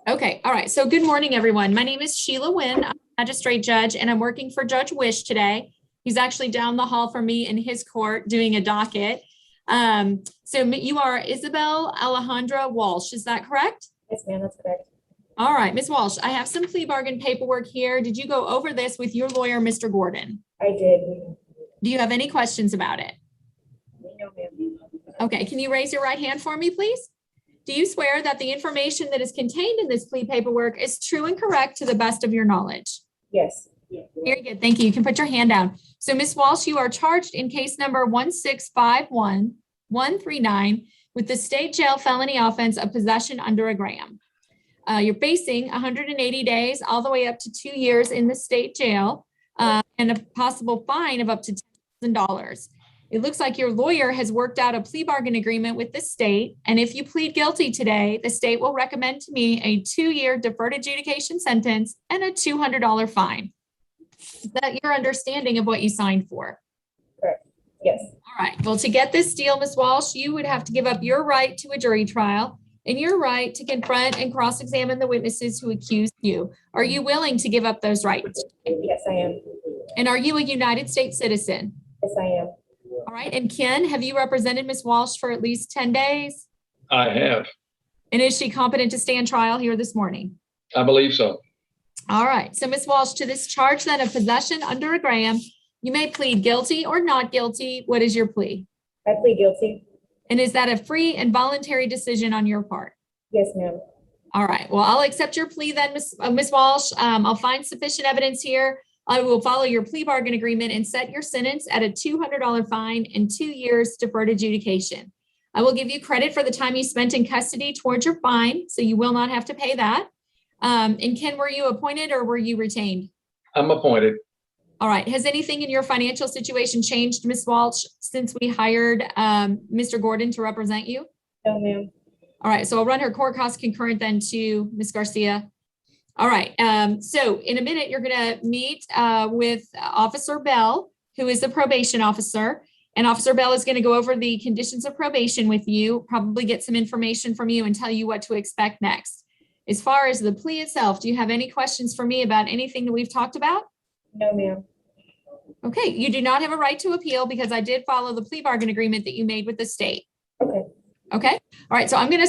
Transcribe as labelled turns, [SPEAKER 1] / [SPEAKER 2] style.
[SPEAKER 1] Okay, all right. So good morning, everyone. My name is Sheila Wynn. I'm a magistrate judge, and I'm working for Judge Wish today. He's actually down the hall from me in his court doing a docket. So you are Isabel Alejandra Walsh, is that correct?
[SPEAKER 2] Yes, ma'am, that's correct.
[SPEAKER 1] All right, Ms. Walsh, I have some plea bargain paperwork here. Did you go over this with your lawyer, Mr. Gordon?
[SPEAKER 2] I did.
[SPEAKER 1] Do you have any questions about it?
[SPEAKER 2] No, ma'am.
[SPEAKER 1] Okay, can you raise your right hand for me, please? Do you swear that the information that is contained in this plea paperwork is true and correct to the best of your knowledge?
[SPEAKER 2] Yes.
[SPEAKER 1] Very good, thank you. You can put your hand down. So Ms. Walsh, you are charged in case number 1651139 with the state jail felony offense of possession under a gram. You're facing 180 days all the way up to 2 years in the state jail and a possible fine of up to $10,000. It looks like your lawyer has worked out a plea bargain agreement with the state. And if you plead guilty today, the state will recommend to me a 2-year deferred adjudication sentence and a $200 fine. Is that your understanding of what you signed for?
[SPEAKER 2] Correct. Yes.
[SPEAKER 1] All right. Well, to get this deal, Ms. Walsh, you would have to give up your right to a jury trial and your right to confront and cross-examine the witnesses who accuse you. Are you willing to give up those rights?
[SPEAKER 2] Yes, I am.
[SPEAKER 1] And are you a United States citizen?
[SPEAKER 2] Yes, I am.
[SPEAKER 1] All right. And Ken, have you represented Ms. Walsh for at least 10 days?
[SPEAKER 3] I have.
[SPEAKER 1] And is she competent to stand trial here this morning?
[SPEAKER 3] I believe so.
[SPEAKER 1] All right. So Ms. Walsh, to this charge then of possession under a gram, you may plead guilty or not guilty. What is your plea?
[SPEAKER 2] I plead guilty.
[SPEAKER 1] And is that a free and voluntary decision on your part?
[SPEAKER 2] Yes, ma'am.
[SPEAKER 1] All right. Well, I'll accept your plea then, Ms. Walsh. I'll find sufficient evidence here. I will follow your plea bargain agreement and set your sentence at a $200 fine and 2 years deferred adjudication. I will give you credit for the time you spent in custody towards your fine, so you will not have to pay that. And Ken, were you appointed or were you retained?
[SPEAKER 3] I'm appointed.
[SPEAKER 1] All right. Has anything in your financial situation changed, Ms. Walsh, since we hired Mr. Gordon to represent you?
[SPEAKER 2] No, ma'am.
[SPEAKER 1] All right. So I'll run her court costs concurrent then to Ms. Garcia. All right. So in a minute, you're going to meet with Officer Bell, who is the probation officer. And Officer Bell is going to go over the conditions of probation with you, probably get some information from you and tell you what to expect next. As far as the plea itself, do you have any questions for me about anything that we've talked about?
[SPEAKER 2] No, ma'am.
[SPEAKER 1] Okay. You do not have a right to appeal because I did follow the plea bargain agreement that you made with the state.
[SPEAKER 2] Okay.
[SPEAKER 1] Okay. All right. So I'm going to